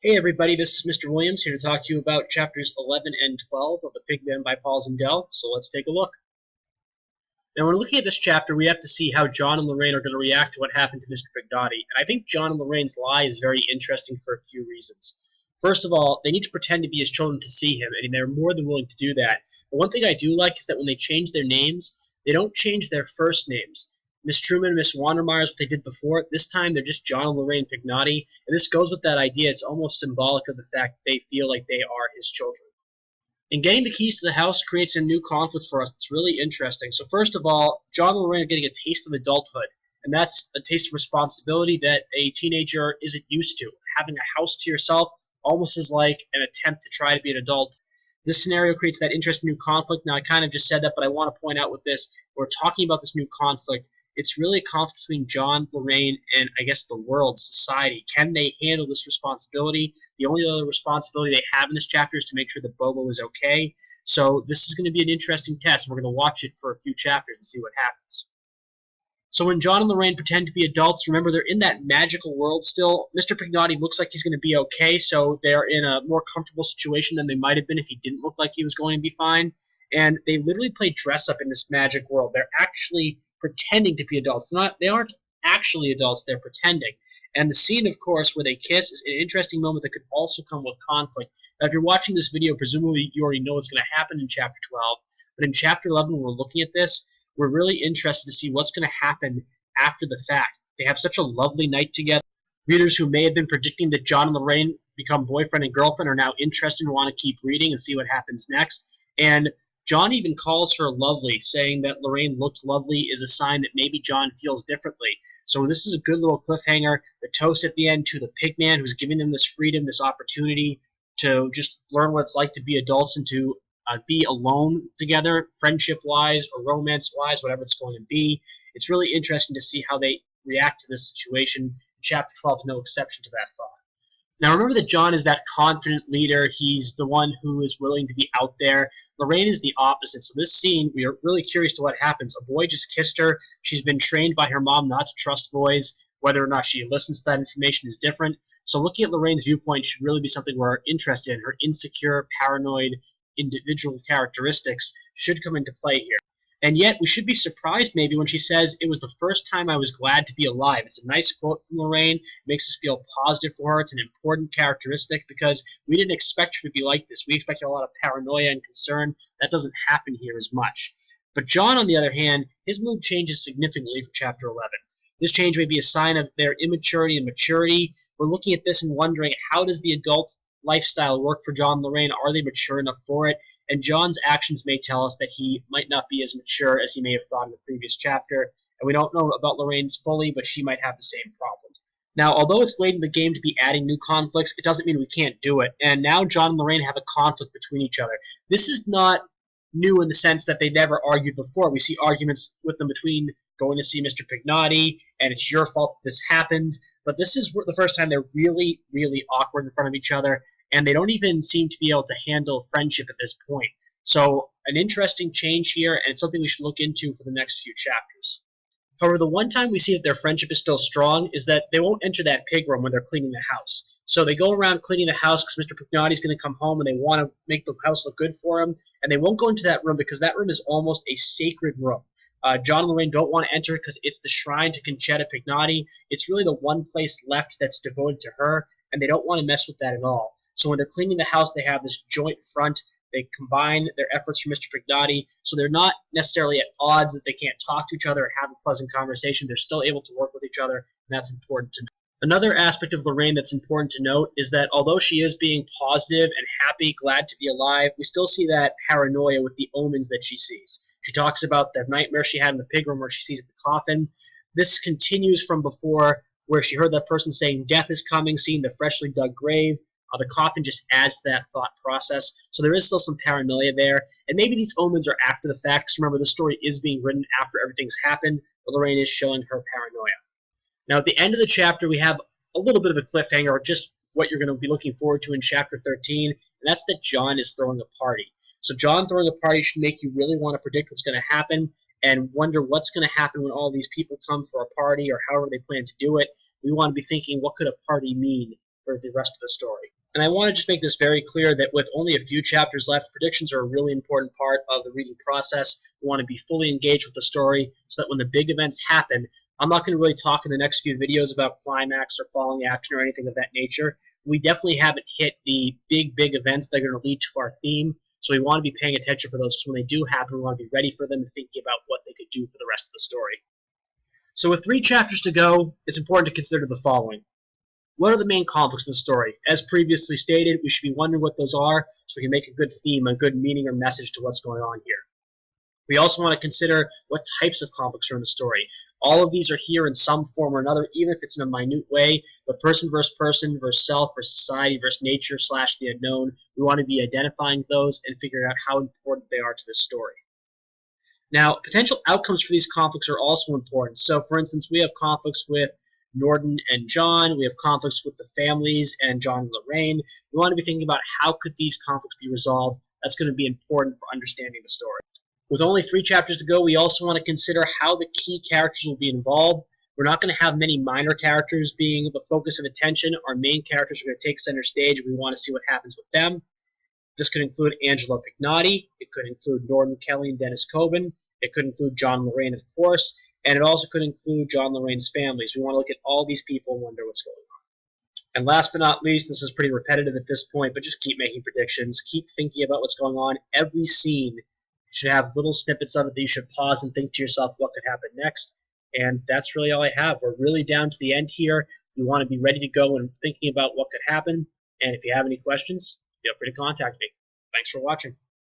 Hey everybody, this is Mr. Williams here to talk to you about chapters 11 and 12 of the Pigman by Paul Zindel, so let's take a look. Now when looking at this chapter, we have to see how John and Lorraine are going to react to what happened to Mr. Pignotti, and I think John and Lorraine's lie is very interesting for a few reasons. First of all, they need to pretend to be his children to see him, and they're more than willing to do that. But one thing I do like is that when they change their names, they don't change their first names. Miss Truman and Miss Wandermeyer is what they did before. This time they're just John and Lorraine Pignotti, and this goes with that idea. It's almost symbolic of the fact that they feel like they are his children. And getting the keys to the house creates a new conflict for us that's really interesting. So first of all, John and Lorraine are getting a taste of adulthood, and that's a taste of responsibility that a teenager isn't used to. Having a house to yourself almost is like an attempt to try to be an adult. This scenario creates that interesting new conflict. Now, I kind of just said that, but I want to point out with this, we're talking about this new conflict. It's really a conflict between John, Lorraine, and I guess the world, society. Can they handle this responsibility? The only other responsibility they have in this chapter is to make sure that Bobo is okay. So this is going to be an interesting test. We're going to watch it for a few chapters and see what happens. So when John and Lorraine pretend to be adults, remember they're in that magical world still. Mr. Pignotti looks like he's going to be okay, so they're in a more comfortable situation than they might have been if he didn't look like he was going to be fine. And they literally play dress up in this magic world. They're actually pretending to be adults. They aren't actually adults, they're pretending. And the scene, of course, where they kiss is an interesting moment that could also come with conflict. Now, if you're watching this video, presumably you already know what's going to happen in Chapter 12. But in Chapter 11, when we're looking at this, we're really interested to see what's going to happen after the fact. They have such a lovely night together. Readers who may have been predicting that John and Lorraine become boyfriend and girlfriend are now interested and want to keep reading and see what happens next. And John even calls her lovely, saying that Lorraine looked lovely is a sign that maybe John feels differently. So this is a good little cliffhanger. The toast at the end to the Pigman, who's giving them this freedom, this opportunity to just learn what it's like to be adults and to be alone together, friendship-wise or romance-wise, whatever it's going to be. It's really interesting to see how they react to this situation. Chapter 12 is no exception to that thought. Now remember that John is that confident leader. He's the one who is willing to be out there. Lorraine is the opposite. So this scene, we are really curious to what happens. A boy just kissed her. She's been trained by her mom not to trust boys. Whether or not she listens to that information is different. So looking at Lorraine's viewpoint should really be something we're interested in. Her insecure, paranoid, individual characteristics should come into play here. And yet, we should be surprised maybe when she says, "It was the first time I was glad to be alive." It's a nice quote from Lorraine. It makes us feel positive for her. It's an important characteristic because we didn't expect her to be like this. We expected a lot of paranoia and concern. That doesn't happen here as much. But John, on the other hand, his mood changes significantly for Chapter 11. This change may be a sign of their immaturity and maturity. We're looking at this and wondering, how does the adult lifestyle work for John and Lorraine? Are they mature enough for it? And John's actions may tell us that he might not be as mature as he may have thought in the previous chapter. And we don't know about Lorraine's fully, but she might have the same problem. Now, although it's late in the game to be adding new conflicts, it doesn't mean we can't do it. And now John and Lorraine have a conflict between each other. This is not new in the sense that they never argued before. We see arguments with them between going to see Mr. Pignotti, and it's your fault this happened. But this is the first time they're really, really awkward in front of each other, and they don't even seem to be able to handle friendship at this point. So an interesting change here, and it's something we should look into for the next few chapters. However, the one time we see that their friendship is still strong is that they won't enter that pig room when they're cleaning the house. So they go around cleaning the house because Mr. Pignotti is going to come home and they want to make the house look good for him, and they won't go into that room because that room is almost a sacred room. John and Lorraine don't want to enter because it's the shrine to Concetta Pignotti. It's really the one place left that's devoted to her, and they don't want to mess with that at all. So when they're cleaning the house, they have this joint front. They combine their efforts for Mr. Pignotti, so they're not necessarily at odds that they can't talk to each other and have a pleasant conversation. They're still able to work with each other, and that's important to know. Another aspect of Lorraine that's important to note is that although she is being positive and happy, glad to be alive, we still see that paranoia with the omens that she sees. She talks about the nightmare she had in the pig room where she sees the coffin. This continues from before, where she heard that person saying death is coming, seeing the freshly dug grave. The coffin just adds to that thought process. So there is still some paranoia there. And maybe these omens are after the fact, because remember, the story is being written after everything's happened, but Lorraine is showing her paranoia. Now, at the end of the chapter, we have a little bit of a cliffhanger, just what you're going to be looking forward to in Chapter 13, and that's that John is throwing a party. So John throwing a party should make you really want to predict what's going to happen and wonder what's going to happen when all these people come for a party or however they plan to do it. We want to be thinking, what could a party mean for the rest of the story. And I want to just make this very clear that with only a few chapters left, predictions are a really important part of the reading process. We want to be fully engaged with the story so that when the big events happen, I'm not going to really talk in the next few videos about climax or falling action or anything of that nature. We definitely haven't hit the big events that are going to lead to our theme, so we want to be paying attention for those, because when they do happen, we want to be ready for them and thinking about what they could do for the rest of the story. So with 3 chapters to go, it's important to consider the following. What are the main conflicts of the story? As previously stated, we should be wondering what those are so we can make a good theme, a good meaning or message to what's going on here. We also want to consider what types of conflicts are in the story. All of these are here in some form or another, even if it's in a minute way, but person versus self versus society versus nature / the unknown. We want to be identifying those and figuring out how important they are to this story. Now, potential outcomes for these conflicts are also important. So, for instance, we have conflicts with Norden and John. We have conflicts with the families and John and Lorraine. We want to be thinking about how could these conflicts be resolved. That's going to be important for understanding the story. With only 3 chapters to go, we also want to consider how the key characters will be involved. We're not going to have many minor characters being the focus of attention. Our main characters are going to take center stage, and we want to see what happens with them. This could include Angelo Pignotti. It could include Norden Kelly and Dennis Coben. It could include John and Lorraine, of course. And it also could include John and Lorraine's families. We want to look at all these people and wonder what's going on. And last but not least, this is pretty repetitive at this point, but just keep making predictions. Keep thinking about what's going on. Every scene should have little snippets of it that you should pause and think to yourself what could happen next. And that's really all I have. We're really down to the end here. You want to be ready to go and thinking about what could happen. And if you have any questions, feel free to contact me. Thanks for watching.